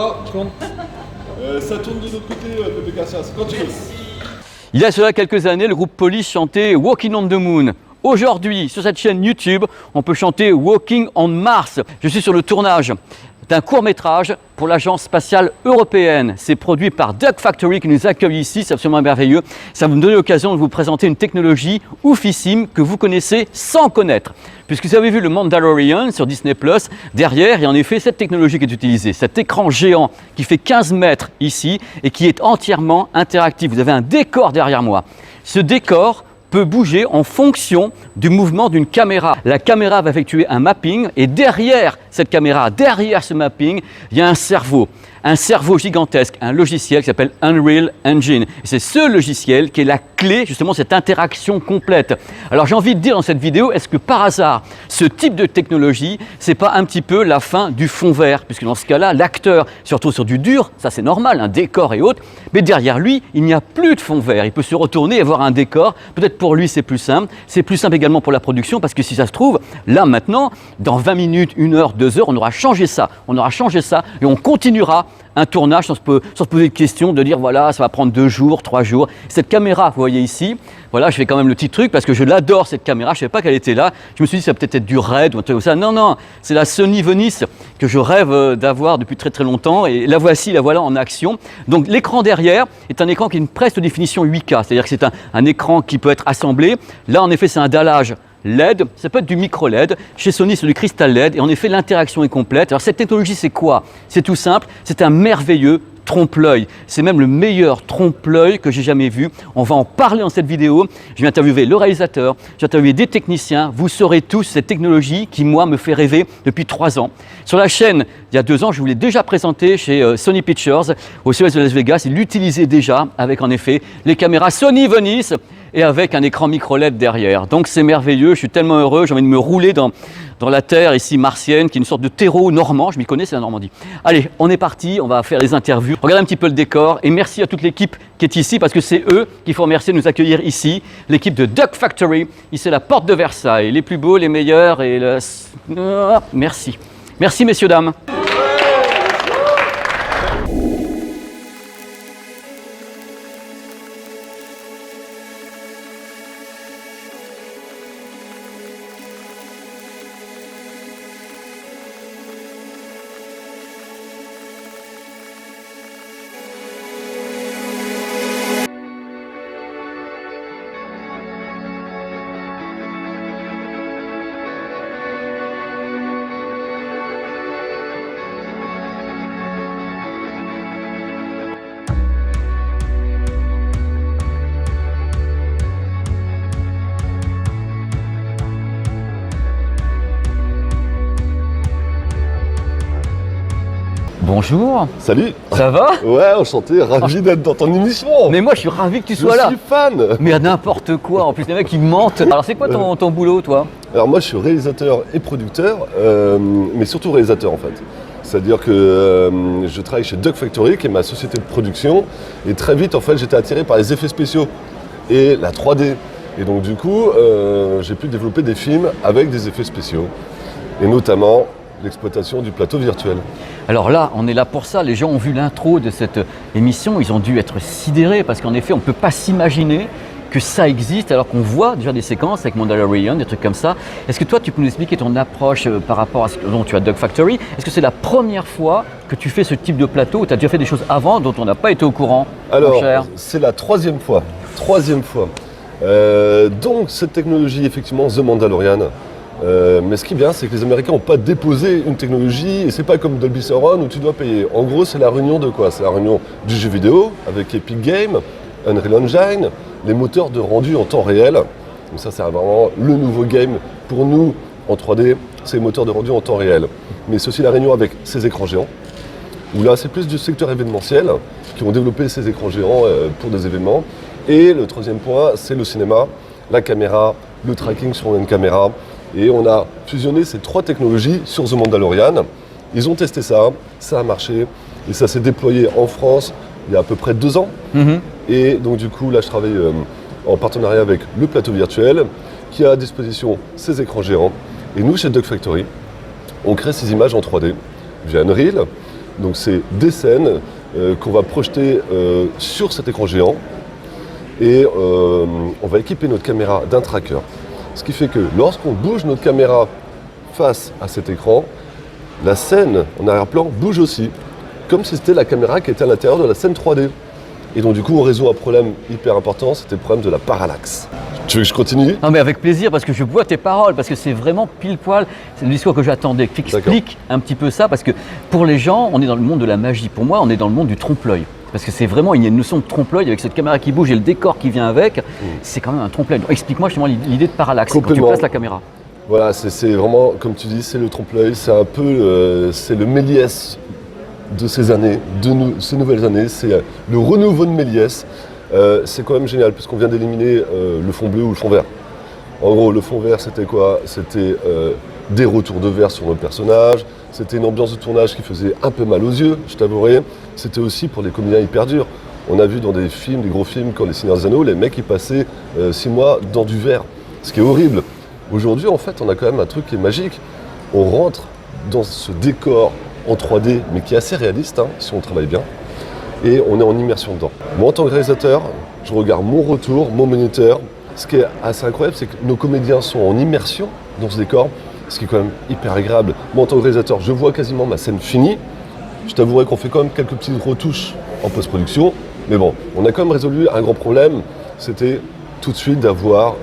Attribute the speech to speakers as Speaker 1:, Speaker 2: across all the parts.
Speaker 1: Alors, ça tourne de notre côté, Pepe Cassias. Continue.
Speaker 2: Il y a cela quelques années, le groupe Police chantait Walking on the Moon. Aujourd'hui, sur cette chaîne YouTube, on peut chanter Walking on Mars. Je suis sur le tournage d'un court-métrage pour l'Agence spatiale européenne. C'est produit par Duck Factory qui nous accueille ici, c'est absolument merveilleux. Ça va me donner l'occasion de vous présenter une technologie oufissime que vous connaissez sans connaître. Puisque vous avez vu le Mandalorian sur Disney+, derrière, il y a en effet cette technologie qui est utilisée, cet écran géant qui fait 15 mètres ici et qui est entièrement interactif. Vous avez un décor derrière moi. Ce décor peut bouger en fonction du mouvement d'une caméra. La caméra va effectuer un mapping et derrière cette caméra, derrière ce mapping, il y a un cerveau gigantesque, un logiciel qui s'appelle Unreal Engine. Et c'est ce logiciel qui est la clé, justement, de cette interaction complète. Alors j'ai envie de dire dans cette vidéo, est-ce que par hasard, ce type de technologie, c'est pas un petit peu la fin du fond vert? Puisque dans ce cas-là, l'acteur, surtout sur du dur, ça c'est normal, un décor et autres, mais derrière lui, il n'y a plus de fond vert. Il peut se retourner et avoir un décor. Peut-être pour lui c'est plus simple. C'est plus simple également pour la production parce que si ça se trouve, là maintenant, dans 20 minutes, 1 heure, 2 heures, on aura changé ça. On aura changé ça et on continuera un tournage sans se poser de questions, de dire voilà, ça va prendre 2 jours, 3 jours. Cette caméra, vous voyez ici, voilà, je fais quand même le petit truc parce que je l'adore cette caméra, je ne savais pas qu'elle était là. Je me suis dit ça va peut-être être du RED ou un truc comme ça. Non, non, c'est la Sony Venice que je rêve d'avoir depuis très très longtemps et la voici, la voilà en action. Donc l'écran derrière est un écran qui a une presque définition 8K, c'est-à-dire que c'est un écran qui peut être assemblé. Là en effet c'est un dallage LED, ça peut être du micro LED, chez Sony c'est du cristal LED et en effet l'interaction est complète. Alors cette technologie c'est quoi? C'est tout simple, c'est un merveilleux trompe-l'œil. C'est même le meilleur trompe-l'œil que j'ai jamais vu. On va en parler dans cette vidéo. Je vais interviewer le réalisateur, je vais interviewer des techniciens. Vous saurez tous cette technologie qui, moi, me fait rêver depuis 3 ans. Sur la chaîne, il y a 2 ans, je vous l'ai déjà présenté chez Sony Pictures, au CES de Las Vegas. Il l'utilisait déjà avec, en effet, les caméras Sony Venice et avec un écran micro-LED derrière. Donc c'est merveilleux, je suis tellement heureux, j'ai envie de me rouler dans la terre ici martienne, qui est une sorte de terreau normand, je m'y connais, c'est la Normandie. Allez, on est parti, on va faire les interviews. Regardez un petit peu le décor et merci à toute l'équipe qui est ici parce que c'est eux qu'il faut remercier de nous accueillir ici. L'équipe de Duck Factory, ici c'est la porte de Versailles, les plus beaux, les meilleurs et le... Merci. Merci messieurs, dames. Bonjour.
Speaker 1: Salut.
Speaker 2: Ça va?
Speaker 1: Ouais, enchanté, ravi d'être dans ton émission.
Speaker 2: Mais moi je suis ravi que tu sois là.
Speaker 1: Je suis fan.
Speaker 2: Mais n'importe quoi, en plus les mecs ils mentent. Alors c'est quoi ton boulot toi?
Speaker 1: Alors moi je suis réalisateur et producteur, mais surtout réalisateur en fait. C'est-à-dire que je travaille chez Duck Factory, qui est ma société de production, et très vite en fait j'étais attiré par les effets spéciaux et la 3D. Et donc du coup j'ai pu développer des films avec des effets spéciaux, et notamment l'exploitation du plateau virtuel.
Speaker 2: Alors là, on est là pour ça. Les gens ont vu l'intro de cette émission, ils ont dû être sidérés parce qu'en effet, on ne peut pas s'imaginer que ça existe alors qu'on voit déjà des séquences avec Mandalorian, des trucs comme ça. Est-ce que toi, tu peux nous expliquer ton approche par rapport à ce dont tu as Duck Factory? Est-ce que c'est la première fois que tu fais ce type de plateau ou tu as déjà fait des choses avant dont on n'a pas été au courant?
Speaker 1: Alors, c'est la 3e fois. Donc, cette technologie, effectivement, The Mandalorian. Mais ce qui est bien, c'est que les Américains n'ont pas déposé une technologie et c'est pas comme Dolby Surround où tu dois payer. En gros, c'est la réunion de quoi? C'est la réunion du jeu vidéo avec Epic Games, Unreal Engine, les moteurs de rendu en temps réel. Donc ça, c'est vraiment le nouveau game pour nous en 3D, c'est les moteurs de rendu en temps réel. Mais c'est aussi la réunion avec ces écrans géants, où là, c'est plus du secteur événementiel qui ont développé ces écrans géants pour des événements. Et le 3e point, c'est le cinéma, la caméra, le tracking sur une caméra. Et on a fusionné ces 3 technologies sur The Mandalorian. Ils ont testé ça, ça a marché et ça s'est déployé en France il y a à peu près 2 ans. Et donc du coup, là je travaille en partenariat avec le plateau virtuel qui a à disposition ces écrans géants. Et nous, chez Duck Factory, on crée ces images en 3D via Unreal, Donc c'est des scènes qu'on va projeter sur cet écran géant et on va équiper notre caméra d'un tracker. Ce qui fait que lorsqu'on bouge notre caméra face à cet écran, la scène en arrière-plan bouge aussi, comme si c'était la caméra qui était à l'intérieur de la scène 3D. Et donc du coup on résout un problème hyper important, c'était le problème de la parallaxe. Tu veux que je continue?
Speaker 2: Non mais avec plaisir, parce que je bois tes paroles, parce que c'est vraiment pile poil, c'est l'histoire que j'attendais. Explique un petit peu ça, parce que pour les gens, on est dans le monde de la magie. Pour moi, on est dans le monde du trompe-l'œil. Parce que c'est vraiment, il y a une notion de trompe-l'œil avec cette caméra qui bouge et le décor qui vient avec, c'est quand même un trompe-l'œil. Explique-moi justement l'idée de parallaxe, quand tu places la caméra.
Speaker 1: Voilà, c'est vraiment, comme tu dis, c'est le trompe-l'œil, c'est un peu c'est le Méliès de ces années, ces nouvelles années, c'est le renouveau de Méliès. C'est quand même génial puisqu'on vient d'éliminer le fond bleu ou le fond vert. En gros, le fond vert, c'était quoi? C'était des retours de verre sur nos personnages, c'était une ambiance de tournage qui faisait un peu mal aux yeux, je t'avouerai. C'était aussi pour des comédiens hyper durs. On a vu dans des films, des gros films comme Les Seigneurs des Anneaux, les mecs qui passaient 6 mois dans du verre, ce qui est horrible. Aujourd'hui, en fait, on a quand même un truc qui est magique. On rentre dans ce décor en 3D, mais qui est assez réaliste, hein, si on travaille bien, et on est en immersion dedans. Moi, en tant que réalisateur, je regarde mon retour, mon moniteur. Ce qui est assez incroyable, c'est que nos comédiens sont en immersion dans ce décor, ce qui est quand même hyper agréable. Moi, en tant que réalisateur, je vois quasiment ma scène finie. Je t'avouerai qu'on fait quand même quelques petites retouches en post-production, mais bon, on a quand même résolu un grand problème, c'était tout de suite d'avoir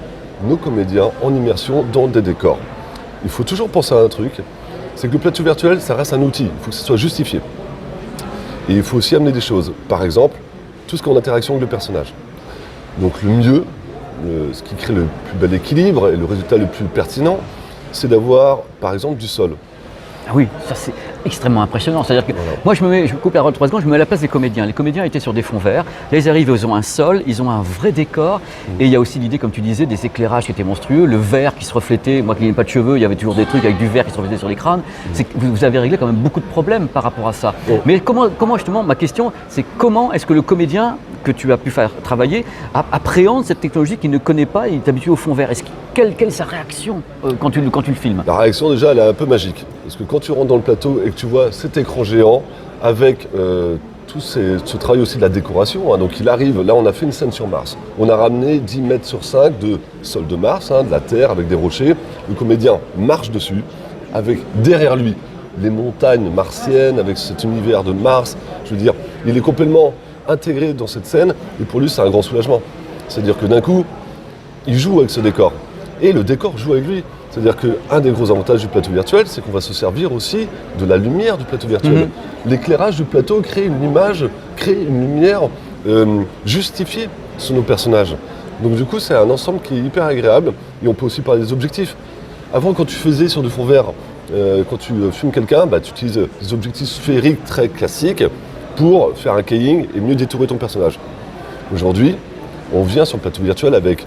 Speaker 1: nos comédiens en immersion dans des décors. Il faut toujours penser à un truc, c'est que le plateau virtuel, ça reste un outil, il faut que ce soit justifié. Et il faut aussi amener des choses. Par exemple, tout ce qui est en interaction avec le personnage. Donc le mieux, ce qui crée le plus bel équilibre et le résultat le plus pertinent, c'est d'avoir, par exemple, du sol.
Speaker 2: Ah oui, ça c'est extrêmement impressionnant. C'est-à-dire que moi je me coupe la parole 3 secondes, je me mets à la place des comédiens. Les comédiens étaient sur des fonds verts, là ils arrivent, ils ont un sol, ils ont un vrai décor, et il y a aussi l'idée, comme tu disais, des éclairages qui étaient monstrueux, le verre qui se reflétait, moi qui n'ai pas de cheveux, il y avait toujours des trucs avec du verre qui se reflétait sur les crânes. C'est que vous avez réglé quand même beaucoup de problèmes par rapport à ça. Mais comment justement, ma question, c'est comment est-ce que le comédien que tu as pu faire travailler appréhende cette technologie qu'il ne connaît pas et il est habitué au fond vert? Quelle est sa réaction quand tu le filmes?
Speaker 1: La réaction déjà, elle est un peu magique. Parce que quand tu rentres dans le plateau et que tu vois cet écran géant avec tout ce travail aussi de la décoration, hein, donc il arrive, là on a fait une scène sur Mars. On a ramené 10 mètres sur 5 de sol de Mars, hein, de la Terre avec des rochers. Le comédien marche dessus, avec derrière lui les montagnes martiennes, avec cet univers de Mars. Je veux dire, il est complètement intégré dans cette scène et pour lui c'est un grand soulagement. C'est-à-dire que d'un coup, il joue avec ce décor. Et le décor joue avec lui. C'est-à-dire qu'un des gros avantages du plateau virtuel, c'est qu'on va se servir aussi de la lumière du plateau virtuel. L'éclairage du plateau crée une image, crée une lumière justifiée sur nos personnages. Donc du coup, c'est un ensemble qui est hyper agréable. Et on peut aussi parler des objectifs. Avant, quand tu faisais sur du fond vert, quand tu filmes quelqu'un, tu utilises des objectifs sphériques très classiques pour faire un keying et mieux détourer ton personnage. Aujourd'hui, on vient sur le plateau virtuel avec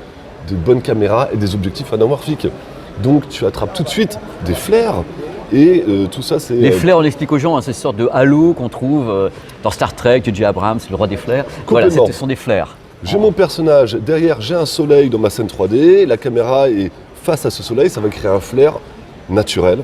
Speaker 1: de bonnes caméras et des objectifs anamorphiques. Donc tu attrapes tout de suite des flares et tout ça c'est...
Speaker 2: Les flares, on l'explique aux gens, hein, c'est cette sorte de halo qu'on trouve dans Star Trek, J.J. Abrams, le roi des flares. Voilà, ce sont des flares.
Speaker 1: J'ai mon personnage, derrière j'ai un soleil dans ma scène 3D, la caméra est face à ce soleil, ça va créer un flare naturel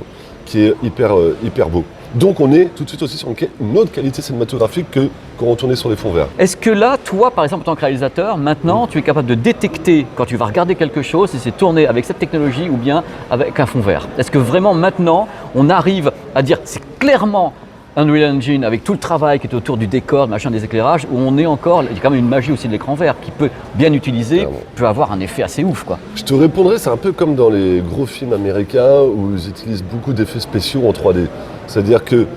Speaker 1: qui est hyper beau. Donc on est tout de suite aussi sur une autre qualité cinématographique que quand on tournait sur les fonds verts.
Speaker 2: Est-ce que là, toi, par exemple, en tant que réalisateur, maintenant, tu es capable de détecter quand tu vas regarder quelque chose si c'est tourné avec cette technologie ou bien avec un fond vert? Est-ce que vraiment maintenant, on arrive à dire c'est clairement Unreal Engine avec tout le travail qui est autour du décor, machin, des éclairages, où on est encore, il y a quand même une magie aussi de l'écran vert qui peut, bien utilisé, peut avoir un effet assez ouf, quoi.
Speaker 1: Je te répondrai, c'est un peu comme dans les gros films américains où ils utilisent beaucoup d'effets spéciaux en 3D. C'est-à-dire que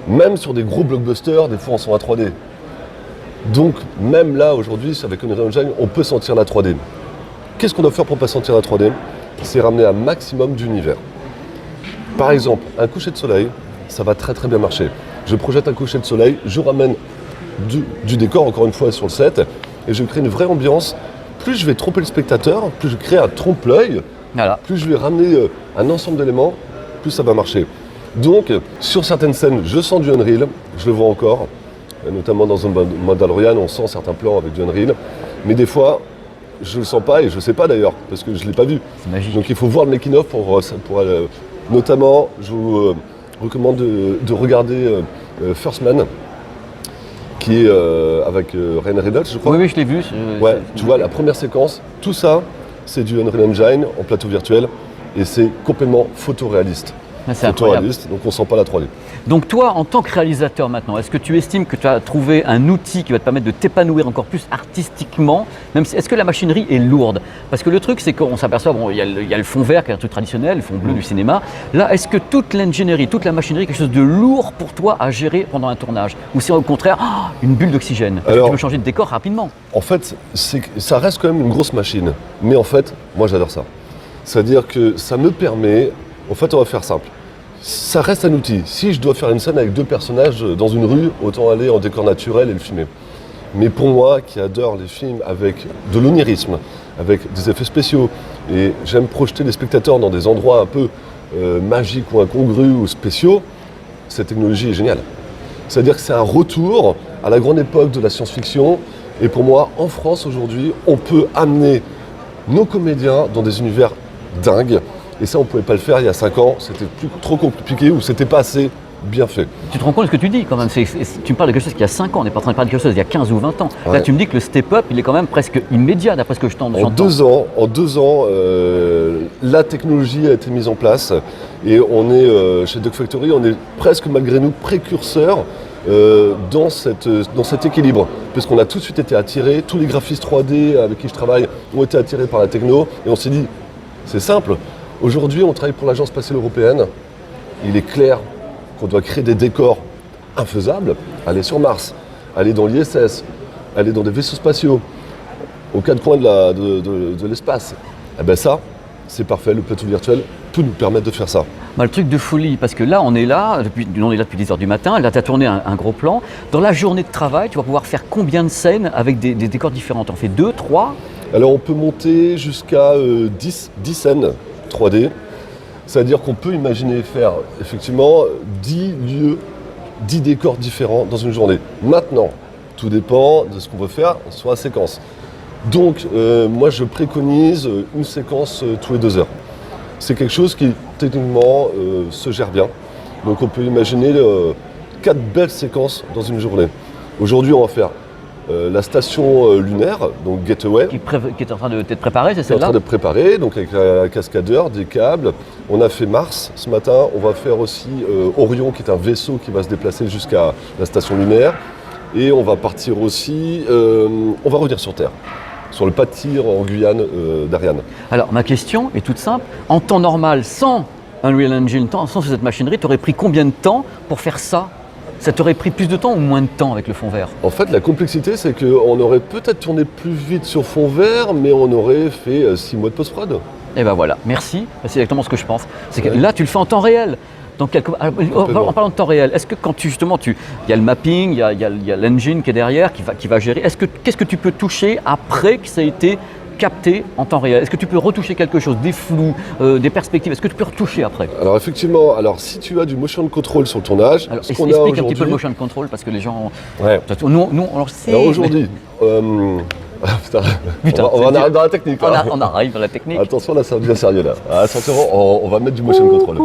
Speaker 1: même sur des gros blockbusters, des fois on sent la 3D. Donc même là, aujourd'hui, avec Unreal Engine, on peut sentir la 3D. Qu'est-ce qu'on doit faire pour ne pas sentir la 3D? C'est ramener un maximum d'univers. Par exemple, un coucher de soleil, ça va très bien marcher. Je projette un coucher de soleil, je ramène du décor, encore une fois, sur le set, et je crée une vraie ambiance. Plus je vais tromper le spectateur, plus je crée un trompe-l'œil, plus je vais ramener un ensemble d'éléments, plus ça va marcher. Donc, sur certaines scènes, je sens du Unreal, je le vois encore, notamment dans un Mandalorian, on sent certains plans avec du Unreal, mais des fois, je ne le sens pas, et je ne sais pas d'ailleurs, parce que je ne l'ai pas vu.
Speaker 2: C'est magique.
Speaker 1: Donc il faut voir le making-of pour notamment, je vous recommande de regarder First Man, qui est avec Ryan Reynolds, je crois.
Speaker 2: Oui, oui, je l'ai vu.
Speaker 1: Ouais, tu vois, la première séquence, tout ça, c'est du Unreal Engine en plateau virtuel et c'est complètement photoréaliste.
Speaker 2: Ah, c'est incroyable.
Speaker 1: Donc on sent pas la 3D.
Speaker 2: Donc toi, en tant que réalisateur maintenant, est-ce que tu estimes que tu as trouvé un outil qui va te permettre de t'épanouir encore plus artistiquement, même si, est-ce que la machinerie est lourde? Parce que le truc, c'est qu'on s'aperçoit, bon, il y a le fond vert qui est un truc traditionnel, le fond bleu du cinéma. Là, est-ce que toute l'ingénierie, toute la machinerie est quelque chose de lourd pour toi à gérer pendant un tournage? Ou c'est au contraire une bulle d'oxygène? Parce que tu peux changer de décor rapidement.
Speaker 1: En fait, ça reste quand même une grosse machine. Mais en fait, moi j'adore ça. C'est-à-dire que ça me permet, en fait on va faire simple. Ça reste un outil. Si je dois faire une scène avec 2 personnages dans une rue, autant aller en décor naturel et le filmer. Mais pour moi, qui adore les films avec de l'onirisme, avec des effets spéciaux, et j'aime projeter les spectateurs dans des endroits un peu magiques ou incongrus ou spéciaux, cette technologie est géniale. C'est-à-dire que c'est un retour à la grande époque de la science-fiction. Et pour moi, en France aujourd'hui, on peut amener nos comédiens dans des univers dingues. Et ça, on ne pouvait pas le faire il y a 5 ans, c'était trop compliqué ou c'était pas assez bien fait.
Speaker 2: Tu te rends compte de ce que tu dis quand même, tu me parles de quelque chose qui a 5 ans, on n'est pas en train de parler de quelque chose il y a 15 ou 20 ans.
Speaker 1: Ouais.
Speaker 2: Là, tu me dis que le step-up, il est quand même presque immédiat d'après ce que je t'entends.
Speaker 1: En 2 ans, la technologie a été mise en place et on est, chez Duck Factory, on est presque malgré nous précurseurs dans cet équilibre. Parce qu'on a tout de suite été attirés, tous les graphistes 3D avec qui je travaille ont été attirés par la techno et on s'est dit, c'est simple. Aujourd'hui, on travaille pour l'Agence spatiale européenne. Il est clair qu'on doit créer des décors infaisables, aller sur Mars, aller dans l'ISS, aller dans des vaisseaux spatiaux, aux 4 coins de l'espace. Eh bien ça, c'est parfait, le plateau virtuel peut nous permettre de faire ça.
Speaker 2: Bah, le truc de folie, parce que là, on est là depuis 10h du matin, là, tu as tourné un gros plan. Dans la journée de travail, tu vas pouvoir faire combien de scènes avec des décors différents? Tu en fais 2, 3?
Speaker 1: Alors, on peut monter jusqu'à 10 scènes 3D. C'est-à-dire qu'on peut imaginer faire effectivement 10 lieux, 10 décors différents dans une journée. Maintenant, tout dépend de ce qu'on veut faire sur la séquence. Donc, moi, je préconise une séquence tous les 2 heures. C'est quelque chose qui, techniquement, se gère bien. Donc, on peut imaginer 4 belles séquences dans une journée. Aujourd'hui, on va faire la station lunaire, donc Gateway.
Speaker 2: Qui est en train d'être préparée, c'est
Speaker 1: Qui est en
Speaker 2: celle-là?
Speaker 1: train d'être préparée, donc avec un cascadeur, des câbles. On a fait Mars ce matin. On va faire aussi Orion, qui est un vaisseau qui va se déplacer jusqu'à la station lunaire. Et on va partir aussi, on va revenir sur Terre, sur le pas de tir en Guyane d'Ariane.
Speaker 2: Alors, ma question est toute simple. En temps normal, sans Unreal Engine, sans cette machinerie, tu aurais pris combien de temps pour faire ça? Ça t'aurait pris plus de temps ou moins de temps avec le fond vert?
Speaker 1: En fait, la complexité, c'est qu'on aurait peut-être tourné plus vite sur fond vert, mais on aurait fait 6 mois de post-prod.
Speaker 2: Et ben voilà, merci. C'est exactement ce que je pense. C'est que là, tu le fais en temps réel. Donc, en parlant de temps réel, est-ce que quand il y a le mapping, il y a l'engine qui est derrière, qui va gérer, qu'est-ce que tu peux toucher après que ça a été capté en temps réel? Est-ce que tu peux retoucher quelque chose, des flous, des perspectives? Est-ce que tu peux retoucher après?
Speaker 1: Alors effectivement, si tu as du motion control sur le tournage,
Speaker 2: alors,
Speaker 1: ce qu'on a
Speaker 2: explique un petit peu le motion control parce que les gens...
Speaker 1: Ouais.
Speaker 2: Nous on le sait.
Speaker 1: Alors aujourd'hui, putain, on va arriver dans la technique.
Speaker 2: On arrive dans la technique.
Speaker 1: Attention, là ça devient sérieux là. Attention, on va mettre du motion control.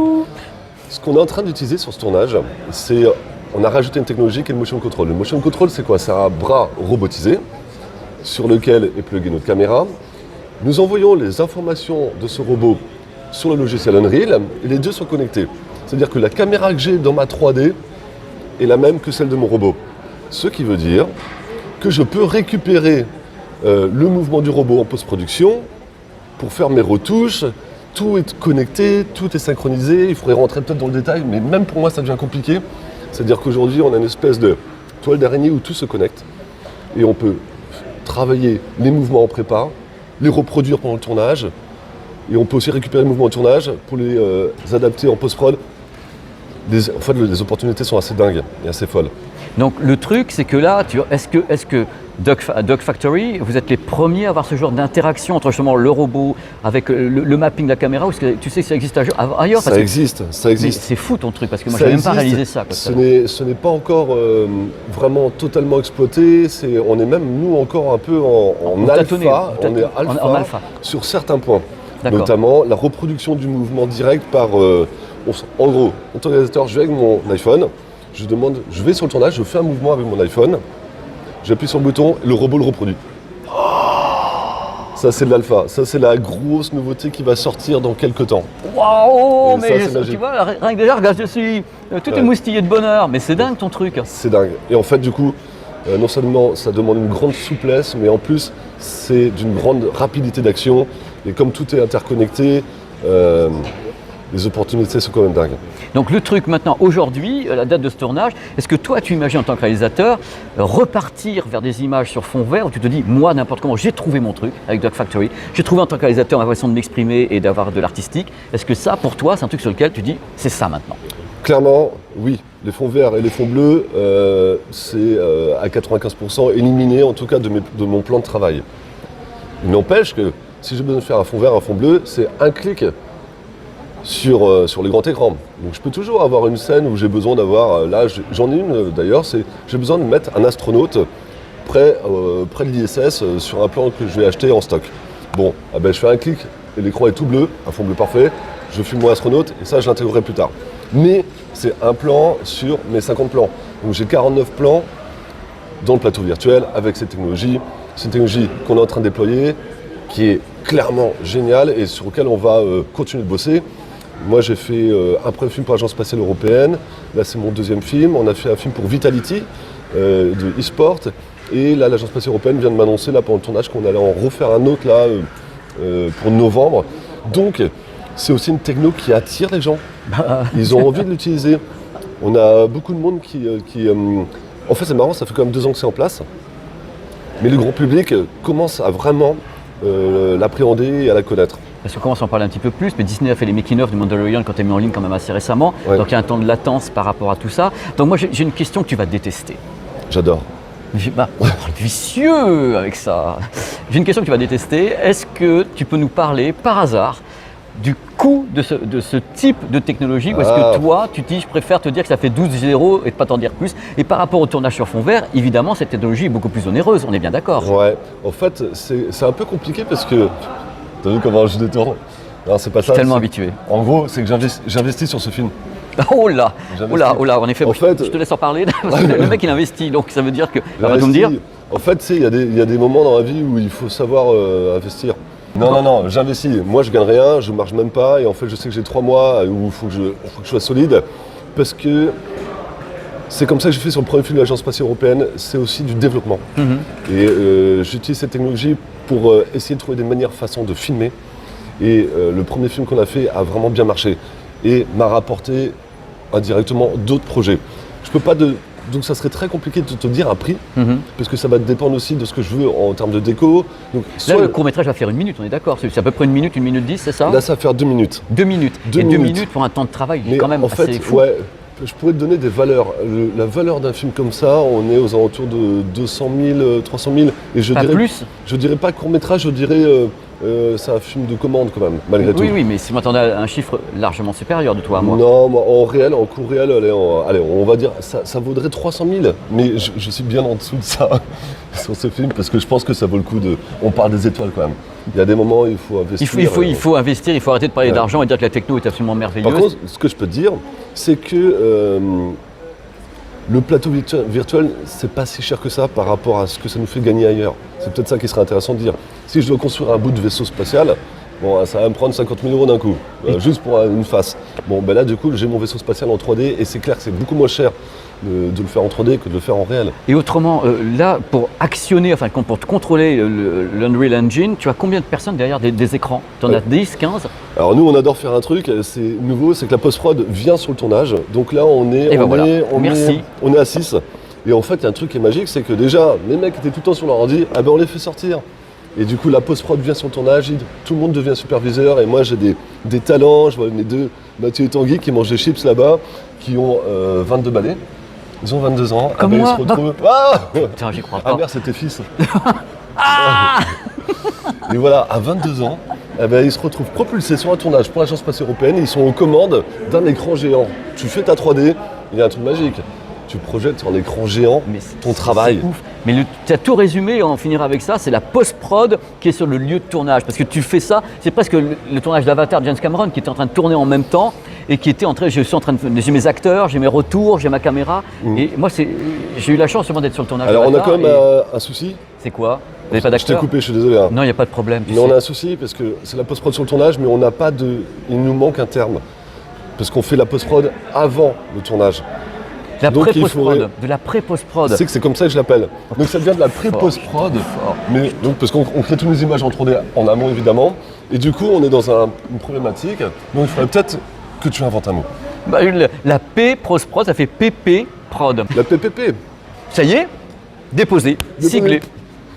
Speaker 1: Ce qu'on est en train d'utiliser sur ce tournage, c'est on a rajouté une technologie qui est le motion control. Le motion control, c'est quoi? C'est un bras robotisé sur lequel est pluguée notre caméra. Nous envoyons les informations de ce robot sur le logiciel Unreal et les deux sont connectés. C'est-à-dire que la caméra que j'ai dans ma 3D est la même que celle de mon robot. Ce qui veut dire que je peux récupérer le mouvement du robot en post-production pour faire mes retouches. Tout est connecté, tout est synchronisé. Il faudrait rentrer peut-être dans le détail, mais même pour moi, ça devient compliqué. C'est-à-dire qu'aujourd'hui, on a une espèce de toile d'araignée où tout se connecte. Et on peut travailler les mouvements en prépa, les reproduire pendant le tournage. Et on peut aussi récupérer les mouvements en tournage pour les adapter en post-prod. En fait, les opportunités sont assez dingues et assez folles.
Speaker 2: Donc le truc, c'est que là, est-ce que Duck Factory, vous êtes les premiers à avoir ce genre d'interaction entre justement le robot avec le mapping de la caméra, ou est-ce que tu sais que ça existe ailleurs?
Speaker 1: Ça existe.
Speaker 2: C'est fou ton truc, parce que moi je n'avais même pas réalisé ça.
Speaker 1: Ce n'est pas encore vraiment totalement exploité, on est même nous encore un peu en alpha sur certains points. Notamment la reproduction du mouvement direct par... en gros, en tant qu'utilisateur, je vais avec mon iPhone, je vais sur le tournage, je fais un mouvement avec mon iPhone, j'appuie sur le bouton et le robot le reproduit. Ça c'est de l'alpha, ça c'est la grosse nouveauté qui va sortir dans quelques temps.
Speaker 2: Waouh,
Speaker 1: Et
Speaker 2: mais
Speaker 1: ça, c'est magique.
Speaker 2: tu vois, rien que déjà, regarde, je suis tout émoustillé de bonheur, mais c'est dingue ton truc.
Speaker 1: C'est dingue. Et en fait, du coup, non seulement ça demande une grande souplesse, mais en plus, c'est d'une grande rapidité d'action. Et comme tout est interconnecté, les opportunités sont quand même dingues.
Speaker 2: Donc le truc maintenant, aujourd'hui, la date de ce tournage, est-ce que toi tu imagines en tant que réalisateur repartir vers des images sur fond vert où tu te dis, moi n'importe comment, j'ai trouvé mon truc avec Dog Factory, j'ai trouvé en tant que réalisateur ma façon de m'exprimer et d'avoir de l'artistique. Est-ce que ça pour toi c'est un truc sur lequel tu dis, c'est ça maintenant?
Speaker 1: Clairement, oui. Les fonds verts et les fonds bleus, c'est à 95% éliminé, en tout cas, de mon plan de travail. Il n'empêche que si j'ai besoin de faire un fond vert, un fond bleu, c'est un clic sur les grands écrans. Donc je peux toujours avoir une scène où j'ai besoin d'avoir, là j'en ai une d'ailleurs, j'ai besoin de mettre un astronaute près de l'ISS sur un plan que je vais acheter en stock. Bon, je fais un clic et l'écran est tout bleu, un fond bleu parfait, je filme mon astronaute et ça je l'intégrerai plus tard. Mais c'est un plan sur mes 50 plans. Donc j'ai 49 plans dans le plateau virtuel avec cette technologie. C'est une technologie qu'on est en train de déployer, qui est clairement géniale et sur laquelle on va continuer de bosser. Moi j'ai fait un premier film pour l'Agence spatiale européenne, là c'est mon deuxième film. On a fait un film pour Vitality de e-sport et là l'Agence spatiale européenne vient de m'annoncer là pendant le tournage qu'on allait en refaire un autre là pour novembre. Donc c'est aussi une techno qui attire les gens. Ils ont envie de l'utiliser. On a beaucoup de monde qui en fait c'est marrant, ça fait quand même 2 ans que c'est en place. Mais le grand public commence à vraiment l'appréhender et à la connaître.
Speaker 2: Parce qu'on commence à en parler un petit peu plus, mais Disney a fait les making-of du Mandalorian quand tu as mis en ligne quand même assez récemment.
Speaker 1: Ouais.
Speaker 2: Donc il y a un temps de latence par rapport à tout ça. Donc moi j'ai une question que tu vas détester.
Speaker 1: J'adore.
Speaker 2: Vicieux avec ça. J'ai une question que tu vas détester. Est-ce que tu peux nous parler par hasard du coût de ce type de technologie ou est-ce que toi tu dis je préfère te dire que ça fait 12 € et de pas t'en dire plus, et par rapport au tournage sur fond vert évidemment cette technologie est beaucoup plus onéreuse, on est bien d'accord?
Speaker 1: Ouais, en fait c'est un peu compliqué parce que t'as vu comment je détourne? Non, c'est pas ça.
Speaker 2: Tellement habitué.
Speaker 1: En gros c'est que j'investis sur ce film.
Speaker 2: Oh là, en effet,
Speaker 1: en fait,
Speaker 2: je te laisse en parler parce que le mec il investit donc ça veut dire que
Speaker 1: va
Speaker 2: tout me dire.
Speaker 1: En fait il y a des moments dans la vie où il faut savoir investir. Non, j'investis. Moi, je gagne rien, je marche même pas. Et en fait, je sais que j'ai 3 mois où il faut que je sois solide. Parce que c'est comme ça que j'ai fait sur le premier film de l'Agence spatiale européenne. C'est aussi du développement. Et j'utilise cette technologie pour essayer de trouver des façons de filmer. Et le premier film qu'on a fait a vraiment bien marché. Et m'a rapporté indirectement d'autres projets. Je peux pas Donc ça serait très compliqué de te dire un prix, parce que ça va dépendre aussi de ce que je veux en termes de déco. Donc,
Speaker 2: là, le court-métrage va faire 1 minute, on est d'accord? C'est à peu près 1 minute 10, c'est ça?
Speaker 1: Là, ça va faire 2 minutes.
Speaker 2: 2 minutes. 2 minutes pour un temps de travail,
Speaker 1: Mais
Speaker 2: quand même
Speaker 1: en fait,
Speaker 2: assez fou.
Speaker 1: ouais, je pourrais te donner des valeurs. La valeur d'un film comme ça, on est aux alentours de 200 000, 300 000. Et je dirais pas court-métrage, je dirais c'est un film de commande quand même, malgré tout.
Speaker 2: Oui, mais si je m'attendais à un chiffre largement supérieur de toi à moi.
Speaker 1: Non, en réel, en coût réel, allez, on va dire, ça vaudrait 300 000. Mais je suis bien en dessous de ça sur ce film, parce que je pense que ça vaut le coup de... On parle des étoiles quand même. Il y a des moments où il faut investir.
Speaker 2: Il faut investir, il faut arrêter de parler d'argent et dire que la techno est absolument merveilleuse.
Speaker 1: Par contre, ce que je peux te dire, c'est que le plateau virtuel, c'est pas si cher que ça par rapport à ce que ça nous fait gagner ailleurs. C'est peut-être ça qui serait intéressant de dire. Si je dois construire un bout de vaisseau spatial, bon, ça va me prendre 50 000 € d'un coup, juste pour une face. Bon, là, du coup, j'ai mon vaisseau spatial en 3D et c'est clair que c'est beaucoup moins cher de le faire en 3D que de le faire en réel.
Speaker 2: Et autrement, là, pour actionner, enfin, pour te contrôler l'Unreal Engine, tu as combien de personnes derrière des écrans? Tu en as 10, 15?
Speaker 1: Alors nous, on adore faire un truc, c'est nouveau, c'est que la post-prod vient sur le tournage. Donc là, on est à 6. Et en fait, il y a un truc qui est magique, c'est que déjà, les mecs étaient tout le temps sur leur ordi, on les fait sortir. Et du coup, la post-prod vient sur le tournage, tout le monde devient superviseur. Et moi, j'ai des talents. Je vois mes 2, Mathieu et Tanguy, qui mangent des chips là-bas, qui ont 22 balais. Ils ont 22 ans.
Speaker 2: Comme moi.
Speaker 1: Ils se retrouvent... Ah
Speaker 2: Putain, j'y crois pas.
Speaker 1: Ah merde, c'est tes fils. Et voilà, à 22 ans, ils se retrouvent propulsés sur un tournage pour l'Agence spatiale européenne. Ils sont aux commandes d'un écran géant. Tu fais ta 3D, il y a un truc magique. Tu projettes sur un écran géant ton travail.
Speaker 2: C'est ouf. Mais tu as tout résumé, on finira avec ça, c'est la post-prod qui est sur le lieu de tournage. Parce que tu fais ça, c'est presque le tournage d'Avatar de James Cameron qui était en train de tourner en même temps et qui était je suis en train de, j'ai mes acteurs, j'ai mes retours, j'ai ma caméra. Et moi, j'ai eu la chance d'être sur le tournage.
Speaker 1: Alors on a quand même un souci.
Speaker 2: C'est quoi? Vous n'avez pas
Speaker 1: Je t'ai
Speaker 2: d'acteur?
Speaker 1: coupé, je suis désolé. Hein.
Speaker 2: Non, il n'y a pas de problème.
Speaker 1: Mais on a un souci parce que c'est la post-prod sur le tournage, mais on n'a pas de. Il nous manque un terme. Parce qu'on fait la post-prod avant le tournage.
Speaker 2: La
Speaker 1: Donc,
Speaker 2: pré-post-prod, de la pré-post-prod.
Speaker 1: C'est que c'est comme ça que je l'appelle. Donc ça devient de la pré-post-prod. Mais donc parce qu'on crée toutes nos images en 3D en amont évidemment. Et du coup on est dans une problématique. Donc il faudrait peut-être que tu inventes un mot.
Speaker 2: Bah, la P-post-prod, ça fait PP-prod.
Speaker 1: La PPP.
Speaker 2: Ça y est, déposé, siglé.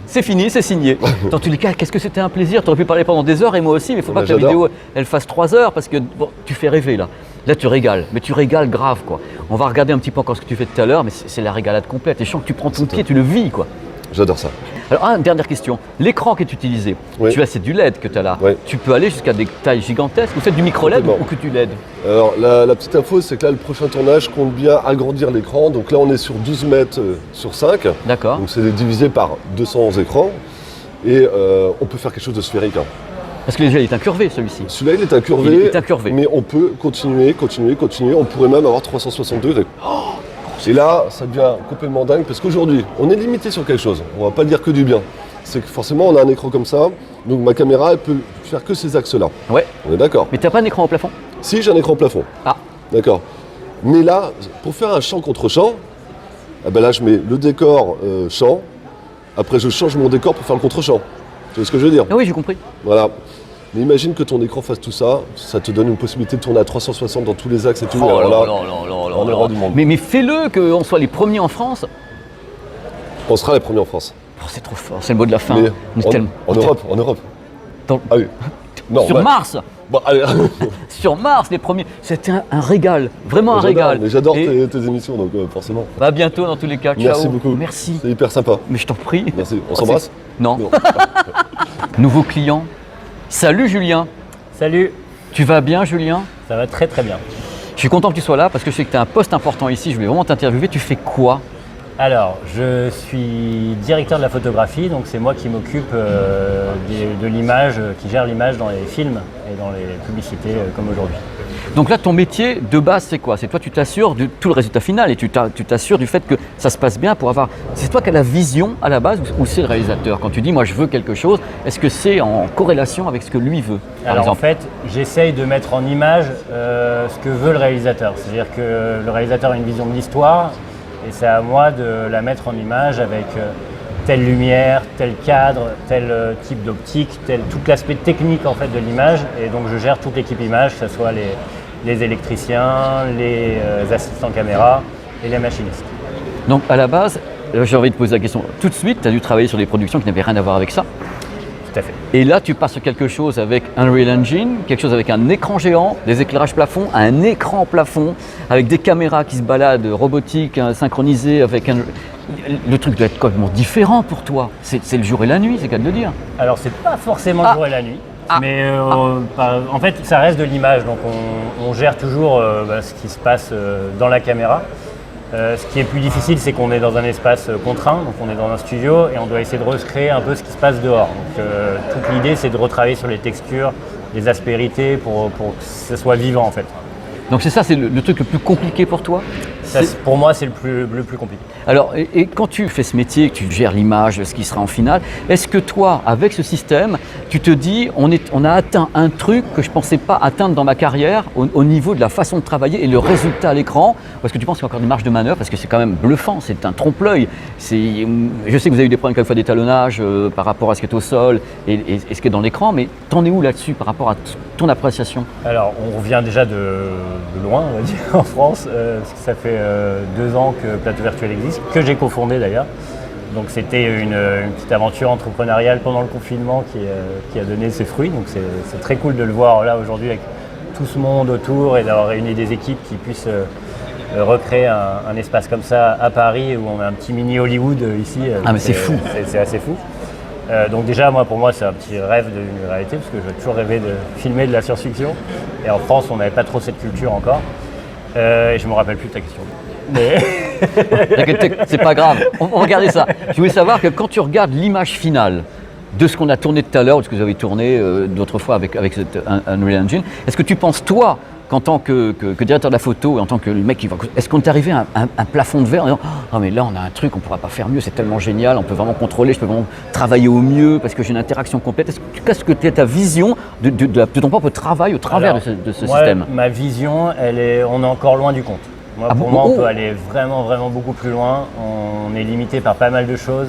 Speaker 2: C'est fini, c'est signé. Dans tous les cas, qu'est-ce que c'était un plaisir. Tu aurais pu parler pendant des heures et moi aussi, mais il ne faut pas que la vidéo elle fasse 3 heures parce que bon, tu fais rêver là. Là, tu régales, mais tu régales grave quoi. On va regarder un petit peu encore ce que tu fais tout à l'heure, mais c'est la régalade complète. Et je sens que tu prends ton pied, tu le vis quoi.
Speaker 1: J'adore ça.
Speaker 2: Alors, dernière question. L'écran qui est utilisé, c'est du LED que tu as là.
Speaker 1: Oui.
Speaker 2: Tu peux aller jusqu'à des tailles gigantesques. Vous faites du micro-LED ou que du LED?
Speaker 1: Alors, la petite info, c'est que là, le prochain tournage compte bien agrandir l'écran. Donc là, on est sur 12 mètres sur 5.
Speaker 2: D'accord.
Speaker 1: Donc c'est divisé par 211 écrans. Et on peut faire quelque chose de sphérique. Hein.
Speaker 2: Parce que déjà, il est incurvé celui-ci.
Speaker 1: Celui-là, il est incurvé.
Speaker 2: Il est incurvé.
Speaker 1: Mais on peut continuer. On pourrait même avoir 360 degrés. Et là, ça devient complètement dingue parce qu'aujourd'hui, on est limité sur quelque chose. On va pas dire que du bien. C'est que forcément, on a un écran comme ça. Donc ma caméra, elle peut faire que ces axes-là.
Speaker 2: Ouais.
Speaker 1: On est d'accord.
Speaker 2: Mais tu n'as pas un écran au plafond?
Speaker 1: Si, j'ai un écran plafond.
Speaker 2: Ah.
Speaker 1: D'accord. Mais là, pour faire un champ contre champ, eh ben là, je mets le décor champ. Après, je change mon décor pour faire le contre-champ. Tu vois ce que je veux dire?
Speaker 2: Ah oui, j'ai compris.
Speaker 1: Voilà. Mais imagine que ton écran fasse tout ça, ça te donne une possibilité de tourner à 360 dans tous les axes et tout.
Speaker 2: Oh là
Speaker 1: là,
Speaker 2: là
Speaker 1: on est roi du monde.
Speaker 2: Mais fais-le, qu'on soit les premiers en France.
Speaker 1: On sera les premiers en France.
Speaker 2: Oh, c'est trop fort, c'est le mot de la fin.
Speaker 1: Mais
Speaker 2: On est
Speaker 1: en Europe.
Speaker 2: Dans-
Speaker 1: Allez. Non,
Speaker 2: Sur Mars.
Speaker 1: Bon, allez.
Speaker 2: Sur Mars, les premiers. C'était un régal, vraiment un régal.
Speaker 1: Mais j'adore tes émissions, donc forcément.
Speaker 2: À bientôt dans tous les cas. Ciao.
Speaker 1: Merci beaucoup.
Speaker 2: Merci.
Speaker 1: C'est hyper sympa.
Speaker 2: Mais je t'en prie.
Speaker 1: Merci. On s'embrasse?
Speaker 2: Non. Nouveau client. Salut Julien.
Speaker 3: Salut,
Speaker 2: Tu vas bien Julien?
Speaker 3: ça va très très bien.
Speaker 2: Je suis content que tu sois là parce que je sais que tu as un poste important ici. Je voulais vraiment t'interviewer. Tu fais quoi?
Speaker 3: Alors, je suis directeur de la photographie, donc c'est moi qui m'occupe de l'image, qui gère l'image dans les films et dans les publicités comme aujourd'hui.
Speaker 2: Donc là, ton métier de base, c'est quoi? C'est toi, tu t'assures de tout le résultat final et tu t'assures du fait que ça se passe bien pour avoir... C'est toi qui as la vision à la base ou c'est le réalisateur? Quand tu dis, moi, je veux quelque chose, est-ce que c'est en corrélation avec ce que lui veut?
Speaker 3: Alors en fait, j'essaye de mettre en image ce que veut le réalisateur. C'est-à-dire que le réalisateur a une vision de l'histoire et c'est à moi de la mettre en image avec telle lumière, tel cadre, tel type d'optique, tout l'aspect technique en fait de l'image. Et donc je gère toute l'équipe image, que ce soit les électriciens, les assistants caméra et les machinistes.
Speaker 2: Donc à la base, j'ai envie de poser la question tout de suite. Tu as dû travailler sur des productions qui n'avaient rien à voir avec ça.
Speaker 3: Tout à fait.
Speaker 2: Et là, tu passes sur quelque chose avec Unreal Engine, quelque chose avec un écran géant, des éclairages plafond, un écran plafond, avec des caméras qui se baladent, robotiques, synchronisées, avec un... Le truc doit être complètement différent pour toi. C'est le jour et la nuit, c'est qu'à le dire.
Speaker 3: Alors c'est pas forcément le jour et la nuit, mais en fait ça reste de l'image, donc on gère toujours ce qui se passe dans la caméra. Ce qui est plus difficile, c'est qu'on est dans un espace contraint, donc on est dans un studio et on doit essayer de recréer un peu ce qui se passe dehors. Donc toute l'idée, c'est de retravailler sur les textures, les aspérités pour que ça soit vivant en fait.
Speaker 2: Donc c'est ça, c'est le truc le plus compliqué pour toi?
Speaker 3: Pour moi, c'est le plus compliqué.
Speaker 2: Alors, et quand tu fais ce métier, que tu gères l'image, ce qui sera en finale, est-ce que toi, avec ce système, tu te dis, on a atteint un truc que je ne pensais pas atteindre dans ma carrière au niveau de la façon de travailler et le résultat à l'écran? Ou est-ce que tu penses qu'il y a encore des marges de manœuvre? Parce que c'est quand même bluffant, c'est un trompe-l'œil. Je sais que vous avez eu des problèmes quelquefois d'étalonnage par rapport à ce qui est au sol et ce qui est dans l'écran, mais t'en es où là-dessus par rapport à ton appréciation?
Speaker 3: Alors, on revient déjà de loin, on va dire, en France, parce que ça fait 2 ans que Plateau Virtuel existe, que j'ai cofondé d'ailleurs. Donc c'était une petite aventure entrepreneuriale pendant le confinement qui a donné ses fruits. Donc c'est très cool de le voir là aujourd'hui avec tout ce monde autour et d'avoir réuni des équipes qui puissent recréer un espace comme ça à Paris où on a un petit mini Hollywood ici.
Speaker 2: Ah mais c'est fou.
Speaker 3: C'est assez fou. Donc déjà, pour moi, c'est un petit rêve d'une réalité parce que j'ai toujours rêvé de filmer de la science-fiction. Et en France, on n'avait pas trop cette culture encore. Et je ne me rappelle plus de ta question. Mais
Speaker 2: T'inquiète, c'est pas grave, on va regarder ça. Je voulais savoir que quand tu regardes l'image finale de ce qu'on a tourné tout à l'heure, de ce que vous avez tourné d'autres fois avec cette Unreal Engine, est-ce que tu penses, toi, qu'en tant que directeur de la photo et en tant que le mec qui va... Est-ce qu'on est arrivé à un plafond de verre en disant « Ah mais là on a un truc, on ne pourra pas faire mieux, c'est tellement génial, on peut vraiment contrôler, je peux vraiment travailler au mieux parce que j'ai une interaction complète ». Est-ce que tu as ta vision de ton propre travail au travers de ce
Speaker 3: moi,
Speaker 2: système?
Speaker 3: Ma vision, on est encore loin du compte. Moi, pour moi, on peut aller vraiment, vraiment beaucoup plus loin. On est limité par pas mal de choses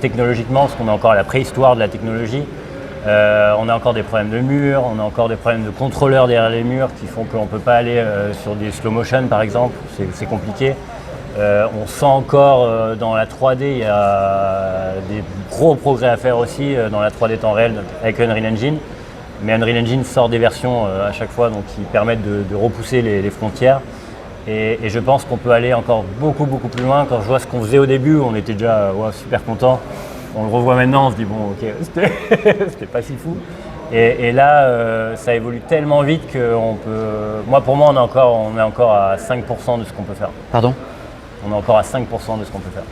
Speaker 3: technologiquement, parce qu'on est encore à la préhistoire de la technologie. On a encore des problèmes de murs, on a encore des problèmes de contrôleurs derrière les murs qui font qu'on ne peut pas aller sur des slow motion par exemple, c'est compliqué. On sent encore dans la 3D, il y a des gros progrès à faire aussi dans la 3D temps réel avec Unreal Engine. Mais Unreal Engine sort des versions à chaque fois donc, qui permettent de repousser les frontières. Et je pense qu'on peut aller encore beaucoup, beaucoup plus loin. Quand je vois ce qu'on faisait au début, on était déjà super contents. On le revoit maintenant, on se dit bon ok, c'était pas si fou. Et là, ça évolue tellement vite qu'on peut... Moi pour moi, on est encore à 5% de ce qu'on peut faire.
Speaker 2: Pardon?
Speaker 3: On est encore à 5% de ce qu'on peut faire.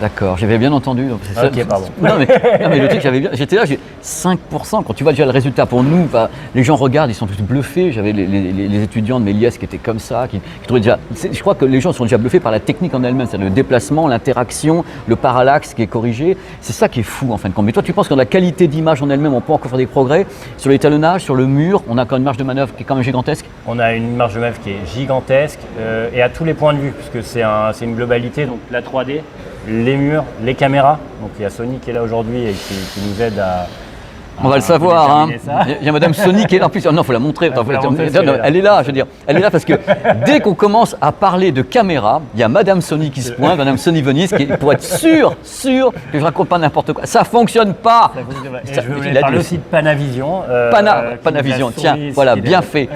Speaker 2: D'accord, j'avais bien entendu. Donc c'est
Speaker 3: ok, pardon.
Speaker 2: Non mais le truc, j'étais là, j'ai 5%. Quand tu vois déjà le résultat pour nous, les gens regardent, ils sont tous bluffés. J'avais les étudiants de Méliès qui étaient comme ça, qui trouvaient déjà. Je crois que les gens sont déjà bluffés par la technique en elle-même, c'est-à-dire le déplacement, l'interaction, le parallaxe qui est corrigé. C'est ça qui est fou en fin de compte. Mais toi, tu penses que dans la qualité d'image en elle-même, on peut encore faire des progrès sur l'étalonnage, sur le mur, on a encore une marge de manœuvre qui est quand même gigantesque?
Speaker 3: On a une marge de manœuvre qui est gigantesque et à tous les points de vue, puisque c'est une globalité, donc la 3D. Les murs, les caméras. Donc il y a Sony qui est là aujourd'hui et qui nous aide à
Speaker 2: on va le savoir, hein. Il y a Madame Sony qui est là en plus. Non, il faut la montrer. Elle est là, je veux dire. Elle est là parce que dès qu'on commence à parler de caméra, il y a Madame Sony qui se pointe, Madame Sony Venise, pour être sûr que je raconte pas n'importe quoi. Ça fonctionne pas.
Speaker 3: Je voulais parler aussi de Panavision.
Speaker 2: Panavision, tiens, voilà, bien fait.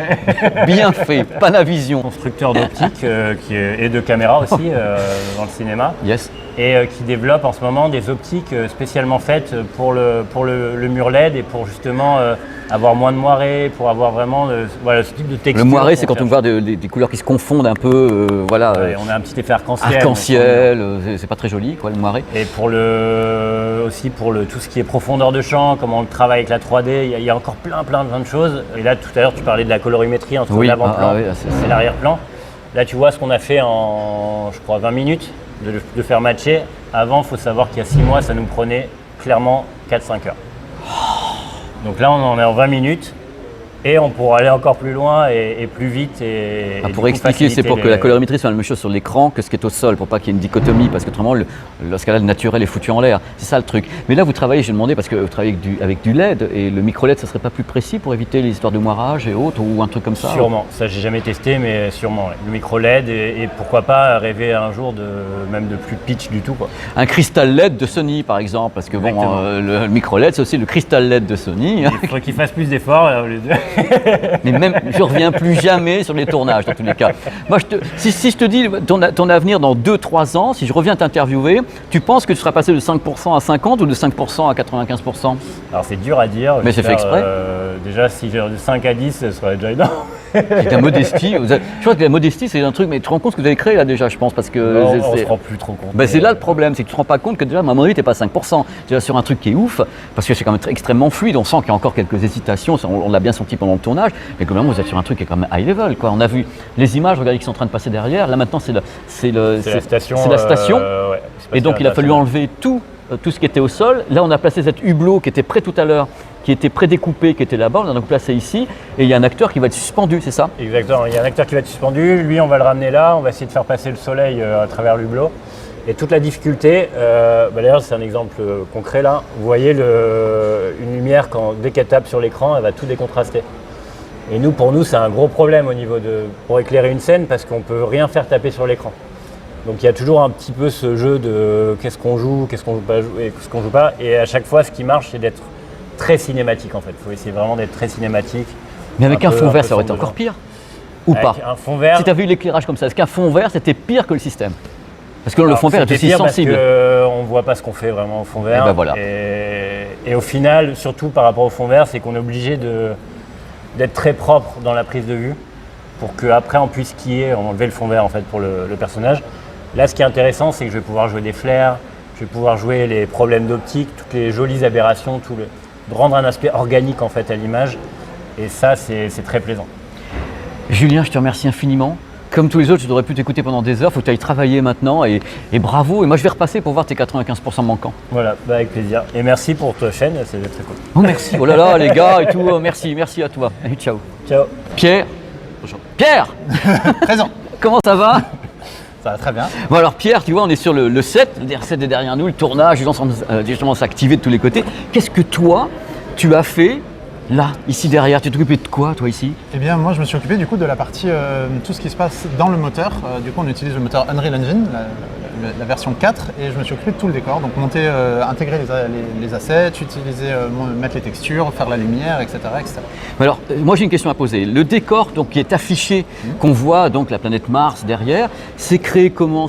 Speaker 2: Bien fait, Panavision.
Speaker 3: Constructeur d'optique et de caméra aussi dans le cinéma.
Speaker 2: Yes.
Speaker 3: Et qui développe en ce moment des optiques spécialement faites pour le mur LED et pour justement avoir moins de moiré, pour avoir vraiment ce type de texture.
Speaker 2: Le moiré, c'est quand on voit des couleurs qui se confondent un peu, voilà.
Speaker 3: Ouais, on a un petit effet arc-en-ciel.
Speaker 2: Arc-en-ciel, c'est pas très joli, quoi, le moiré.
Speaker 3: Et aussi pour tout ce qui est profondeur de champ, comment on le travaille avec la 3D, il y a encore plein de choses. Et là, tout à l'heure, tu parlais de la colorimétrie entre l'avant-plan et l'arrière-plan. Là, tu vois ce qu'on a fait en, je crois, 20 minutes. De faire matcher. Avant, il faut savoir qu'il y a 6 mois, ça nous prenait clairement 4-5 heures. Donc là, on en est en 20 minutes et on pourra aller encore plus loin et plus vite.
Speaker 2: Pour expliquer, c'est pour que la colorimétrie soit la même chose sur l'écran que ce qui est au sol, pour pas qu'il y ait une dichotomie, parce qu'autrement, lorsqu'il y a le naturel est foutu en l'air. C'est ça le truc. Mais là, vous travaillez, j'ai demandé, parce que vous travaillez avec du LED, et le micro-LED, ça serait pas plus précis pour éviter les histoires de moirage et autres, ou un truc comme ça?
Speaker 3: Sûrement. Ça, j'ai jamais testé, mais sûrement. Ouais. Le micro-LED, et pourquoi pas rêver un jour même de plus pitch du tout, quoi.
Speaker 2: Un cristal LED de Sony, par exemple, parce que bon, le micro-LED, c'est aussi le cristal LED de Sony.
Speaker 3: Il faudrait qu'il fasse plus d'efforts, les deux.
Speaker 2: Mais même, je reviens plus jamais sur les tournages, dans tous les cas. Moi, si je te dis ton avenir dans 2-3 ans, si je reviens t'interviewer, tu penses que tu seras passé de 5% à 50% ou de 5% à 95%?
Speaker 3: Alors, c'est dur à dire.
Speaker 2: Mais c'est fait exprès.
Speaker 3: Déjà, si j'ai de 5 à 10, ce serait déjà énorme.
Speaker 2: Et la modestie, je crois que la modestie, c'est un truc, mais tu te rends compte ce que vous avez créé là déjà, je pense, parce que...
Speaker 3: Non, on se rend plus trop compte.
Speaker 2: Ben, c'est là le problème, c'est que tu te rends pas compte que déjà, à mon avis, t'es pas 5%. Déjà sur un truc qui est ouf, parce que c'est quand même extrêmement fluide, on sent qu'il y a encore quelques hésitations, on l'a bien senti pendant le tournage, mais quand même, vous êtes sur un truc qui est quand même high level, quoi. On a vu les images, regardez, qui sont en train de passer derrière, là maintenant, c'est la station.
Speaker 3: Ouais,
Speaker 2: et donc, il a fallu enlever tout ce qui était au sol. Là, on a placé cet hublot qui était prêt tout à l'heure, qui était prédécoupé, qui était là-bas, on l'a donc placé ici, et il y a un acteur qui va être suspendu, c'est ça?
Speaker 3: Exactement, il y a un acteur qui va être suspendu, lui on va le ramener là, on va essayer de faire passer le soleil à travers l'hublot. Et toute la difficulté, d'ailleurs c'est un exemple concret là, vous voyez une lumière, dès qu'elle tape sur l'écran, elle va tout décontraster. Et pour nous c'est un gros problème pour éclairer une scène, parce qu'on ne peut rien faire taper sur l'écran. Donc il y a toujours un petit peu ce jeu de qu'est-ce qu'on joue pas, et ce qu'on joue pas, et à chaque fois ce qui marche c'est d'être très cinématique en fait, il faut essayer vraiment d'être très cinématique.
Speaker 2: Mais avec un fond vert, ça aurait été encore pire? Ou pas?
Speaker 3: Un fond vert.
Speaker 2: Si tu as vu l'éclairage comme ça, est-ce qu'un fond vert c'était pire que le système? Parce que le fond vert est aussi sensible.
Speaker 3: Parce qu'on ne voit pas ce qu'on fait vraiment au fond vert.
Speaker 2: Et ben voilà.
Speaker 3: Et au final, surtout par rapport au fond vert, c'est qu'on est obligé d'être très propre dans la prise de vue. pour qu'après on puisse skier, enlever le fond vert en fait pour le personnage. Là, ce qui est intéressant, c'est que je vais pouvoir jouer des flares, je vais pouvoir jouer les problèmes d'optique, toutes les jolies aberrations, rendre un aspect organique en fait à l'image. Et ça, c'est très plaisant.
Speaker 2: Julien, je te remercie infiniment. Comme tous les autres, je devrais pu t'écouter pendant des heures, il faut que tu ailles travailler maintenant et bravo. Et moi, je vais repasser pour voir tes 95% manquants.
Speaker 3: Voilà, avec plaisir. Et merci pour ta chaîne, c'est très cool.
Speaker 2: Oh, merci, oh là là, les gars et tout, merci à toi. Et ciao.
Speaker 3: Ciao.
Speaker 2: Pierre. Bonjour. Pierre.
Speaker 4: Présent.
Speaker 2: Comment ça va?
Speaker 4: Ça va très bien.
Speaker 2: Bon alors Pierre, tu vois, on est sur le set, le set est derrière nous, le tournage, les gens sont justement s'activer de tous les côtés. Qu'est-ce que toi, tu as fait là, ici derrière? Tu t'es occupé de quoi, toi, ici?
Speaker 4: Eh bien, moi, je me suis occupé du coup de la partie, tout ce qui se passe dans le moteur. Du coup, on utilise le moteur Unreal Engine, la version 4, et je me suis occupé de tout le décor. Donc, monter, intégrer les assets, utiliser, mettre les textures, faire la lumière, etc. etc.
Speaker 2: Alors, moi, j'ai une question à poser. Le décor donc, qui est affiché, qu'on voit, donc la planète Mars derrière, c'est créé comment?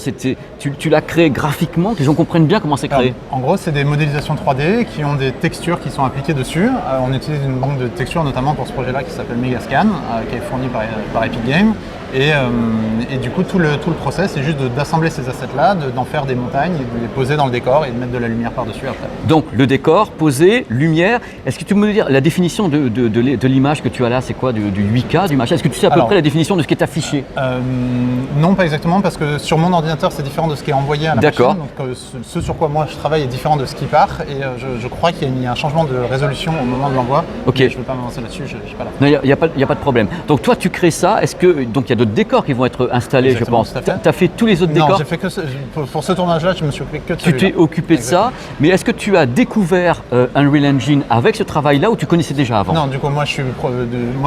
Speaker 2: Tu l'as créé graphiquement, que les gens comprennent bien comment c'est créé?
Speaker 4: En gros, c'est des modélisations 3D qui ont des textures qui sont appliquées dessus. On utilise une banque de textures notamment pour ce projet-là qui s'appelle Megascan, qui est fourni par Epic Games. Et du coup, tout le process, c'est juste d'assembler ces assets-là, d'en faire des montagnes, et de les poser dans le décor et de mettre de la lumière par-dessus après.
Speaker 2: Donc, le décor, posé, lumière. Est-ce que tu peux me dire la définition de l'image que tu as là, c'est quoi, du 8K, du machin? Est-ce que tu sais à peu près la définition de ce qui est affiché?
Speaker 4: Non, pas exactement, parce que sur mon ordinateur, c'est différent de ce qui est envoyé à la machine. Donc, ce sur quoi moi je travaille est différent de ce qui part. Et je crois qu'il y a un changement de résolution au moment de l'envoi.
Speaker 2: Ok.
Speaker 4: Je ne veux pas m'avancer là-dessus, je n'ai pas la.
Speaker 2: Non, il n'y a pas de problème. Donc, toi, tu crées ça. Est-ce que. Donc, il y a d'autres décors qui vont être installés,
Speaker 4: Exactement,
Speaker 2: je pense.
Speaker 4: tout à fait.
Speaker 2: Tu as fait tous les autres décors?
Speaker 4: Non, j'ai fait que pour ce tournage-là, je me suis occupé que de celui-là.
Speaker 2: Tu t'es occupé de ça, mais est-ce que tu as découvert Unreal Engine avec ce travail-là ou tu connaissais déjà avant?
Speaker 4: Non, du coup, moi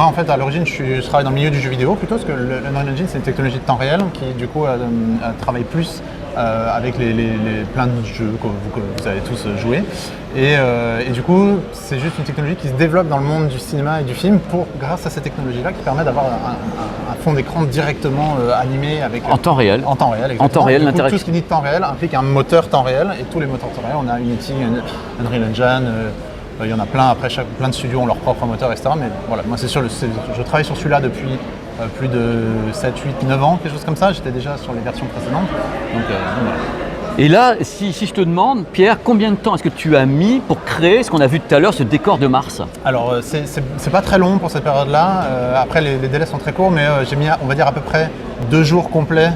Speaker 4: en fait, à l'origine, je travaille dans le milieu du jeu vidéo plutôt, parce que l'Unreal Engine, c'est une technologie de temps réel qui, du coup, travaille plus avec plein de jeux que vous avez tous joué. Et du coup, c'est juste une technologie qui se développe dans le monde du cinéma et du film grâce à cette technologie-là qui permet d'avoir un fond d'écran directement animé avec
Speaker 2: en temps réel.
Speaker 4: En temps réel, exactement.
Speaker 2: En temps réel,
Speaker 4: l'interaction. Tout ce qui dit temps réel implique un moteur temps réel, et tous les moteurs temps réel, on a Unity, Unreal Engine, il y en a plein. Après, plein de studios ont leur propre moteur, etc. Mais voilà, moi, je travaille sur celui-là depuis plus de 7, 8, 9 ans, quelque chose comme ça. J'étais déjà sur les versions précédentes. Donc voilà.
Speaker 2: Et là, si je te demande, Pierre, combien de temps est-ce que tu as mis pour créer ce qu'on a vu tout à l'heure, ce décor de Mars?
Speaker 4: Alors, c'est pas très long pour cette période-là. Après, les délais sont très courts, mais j'ai mis, on va dire, à peu près 2 jours complets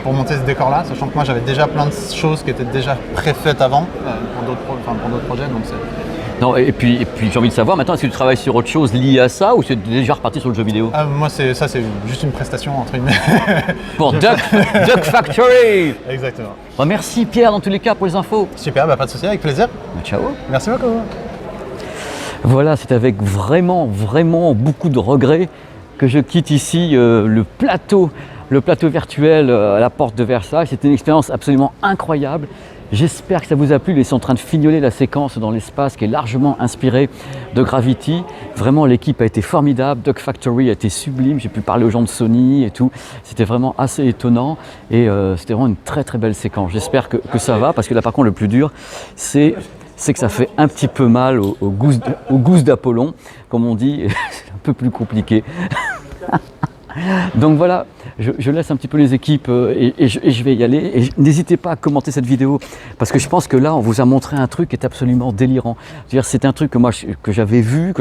Speaker 4: pour monter ce décor-là, sachant que moi, j'avais déjà plein de choses qui étaient déjà préfaites avant pour d'autres projets. Donc
Speaker 2: non, et puis j'ai envie de savoir maintenant, est-ce que tu travailles sur autre chose lié à ça ou c'est déjà reparti sur le jeu vidéo?
Speaker 4: Moi, c'est juste une prestation, entre guillemets.
Speaker 2: Pour Duck Factory.
Speaker 4: Exactement.
Speaker 2: Bon, merci Pierre dans tous les cas pour les infos.
Speaker 4: Super, pas de souci, avec plaisir.
Speaker 2: Ciao.
Speaker 4: Merci beaucoup.
Speaker 2: Voilà, c'est avec vraiment beaucoup de regrets que je quitte ici le plateau virtuel à la porte de Versailles. C'était une expérience absolument incroyable. J'espère que ça vous a plu. Ils sont en train de fignoler la séquence dans l'espace qui est largement inspirée de Gravity. Vraiment, l'équipe a été formidable. Duck Factory a été sublime. J'ai pu parler aux gens de Sony et tout. C'était vraiment assez étonnant et c'était vraiment une très belle séquence. J'espère que ça va, parce que là, par contre, le plus dur, c'est que ça fait un petit peu mal aux gousses d'Apollon, comme on dit. C'est un peu plus compliqué. Donc voilà, je laisse un petit peu les équipes et je vais y aller. Et n'hésitez pas à commenter cette vidéo, parce que je pense que là, on vous a montré un truc qui est absolument délirant. C'est un truc que j'avais vu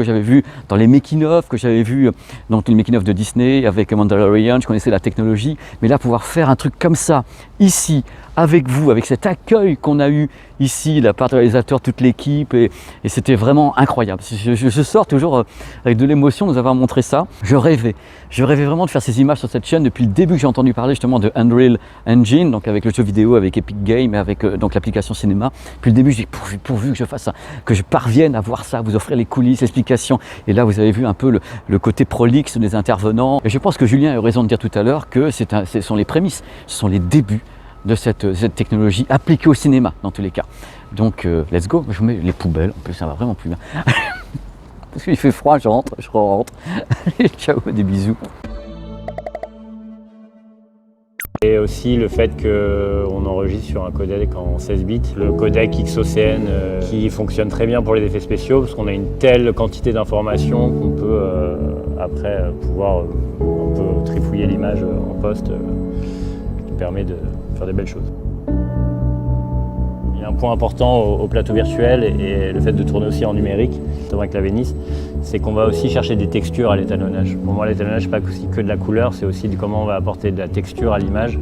Speaker 2: dans les making-of, que j'avais vu dans les making-of de Disney avec Mandalorian. Je connaissais la technologie, mais là, pouvoir faire un truc comme ça, ici, avec vous, avec cet accueil qu'on a eu ici, la part du réalisateur, toute l'équipe, et c'était vraiment incroyable. Je sors toujours avec de l'émotion de nous avoir montré ça. Je rêvais vraiment de faire ces images sur cette chaîne depuis le début que j'ai entendu parler justement de Unreal Engine, donc avec le jeu vidéo, avec Epic Games, et avec donc l'application cinéma. Puis le début, je dis pourvu que je fasse ça, que je parvienne à voir ça, vous offrir les coulisses, l'explication. Et là, vous avez vu un peu le côté prolixe des intervenants. Et je pense que Julien a eu raison de dire tout à l'heure que ce sont les prémices, ce sont les débuts de cette technologie appliquée au cinéma dans tous les cas. Donc let's go, je mets les poubelles, en plus ça va vraiment plus bien. Parce qu'il fait froid, je rentre. Allez, ciao, des bisous.
Speaker 3: Et aussi le fait qu'on enregistre sur un codec en 16 bits, le codec XOCN qui fonctionne très bien pour les effets spéciaux parce qu'on a une telle quantité d'informations qu'on peut après pouvoir un peu trifouiller l'image en post qui permet de faire des belles choses. Il y a un point important au plateau virtuel et le fait de tourner aussi en numérique, notamment avec la Venice, c'est qu'on va aussi chercher des textures à l'étalonnage. Pour moi, l'étalonnage, c'est pas aussi que de la couleur, c'est aussi de comment on va apporter de la texture à l'image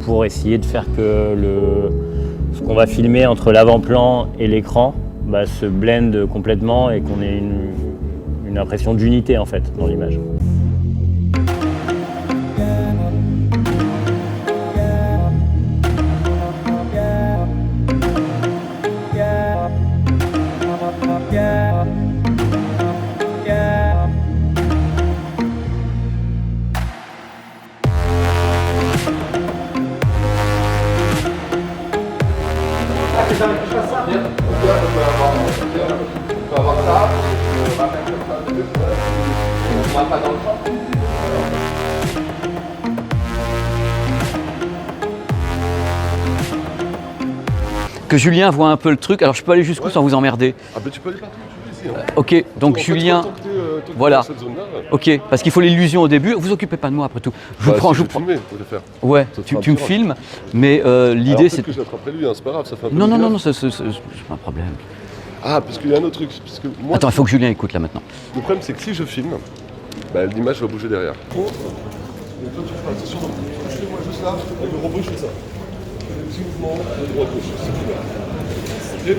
Speaker 3: pour essayer de faire que ce qu'on va filmer entre l'avant-plan et l'écran se blende complètement et qu'on ait une impression d'unité en fait dans l'image.
Speaker 2: Que Julien voit un peu le truc. Alors je peux aller jusqu'où sans vous emmerder?
Speaker 1: Ah ben tu peux aller partout, tu veux ici. Hein.
Speaker 2: Ok, donc
Speaker 1: En fait,
Speaker 2: Julien,
Speaker 1: tant que t'es
Speaker 2: voilà.
Speaker 1: dans cette zone-là,
Speaker 2: Ok, parce qu'il faut l'illusion au début. Vous occupez pas de moi après tout. Je vous
Speaker 1: bah,
Speaker 2: prends,
Speaker 1: si
Speaker 2: je vous
Speaker 1: j'ai
Speaker 2: prends.
Speaker 1: filmé, faut le faire.
Speaker 2: Ouais,
Speaker 1: Ça te
Speaker 2: tu
Speaker 1: fera un
Speaker 2: me
Speaker 1: petit
Speaker 2: filmes, mais l'idée
Speaker 1: Alors,
Speaker 2: c'est.
Speaker 1: peut-être que je l'attraperai lui, hein, c'est pas grave, ça fait un peu
Speaker 2: Non,
Speaker 1: de
Speaker 2: non, non,
Speaker 1: gaffe.
Speaker 2: non, c'est pas un problème.
Speaker 1: Ah, parce qu'il y a un autre truc. Parce que moi,
Speaker 2: Attends, il faut que Julien écoute là maintenant.
Speaker 1: le problème, c'est que si je filme, l'image va bouger derrière. Donc toi, tu feras attention. Touchez-moi juste là, avec le robot, je fais ça. Petit mouvement de droite-gauche, c'est tout là. Ok.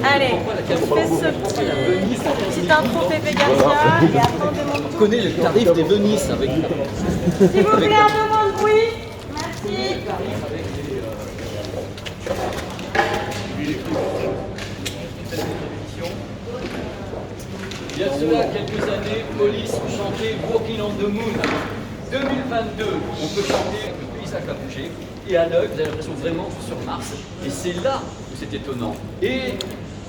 Speaker 5: Allez, on fait cette petite intro Pépé Garcia et après on demande tout.
Speaker 6: On connaît le tarif des Venise avec.
Speaker 5: S'il vous plaît, un peu moins de bruit. Merci.
Speaker 2: Il y a cela quelques années, Police chantait Walking on the Moon. 2022, on peut chanter avec le paysage à bouger. Et à l'œil, vous avez l'impression vraiment que sur Mars. Et c'est là où c'est étonnant. Et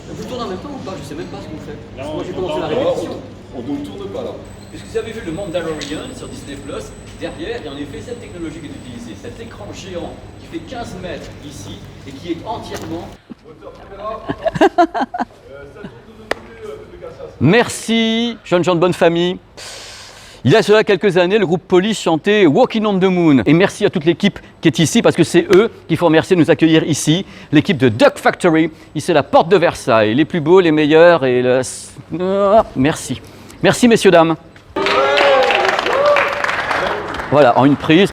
Speaker 2: vous tournez en même temps ou pas? Je sais même pas ce que vous faites. Moi j'ai commencé la répétition.
Speaker 1: On ne tourne pas là.
Speaker 2: Est-ce que vous avez vu le Mandalorian sur Disney Plus? Derrière, il y a en effet cette technologie qui est utilisée, cet écran géant qui fait 15 mètres ici et qui est entièrement. Merci, jeunes gens de bonne famille. Il y a cela quelques années, le groupe Police chantait Walking on the Moon. Et merci à toute l'équipe qui est ici, parce que c'est eux qu'il faut remercier de nous accueillir ici. L'équipe de Duck Factory, ici la porte de Versailles. Les plus beaux, les meilleurs et le... Merci. Merci messieurs, dames. Voilà, en une prise.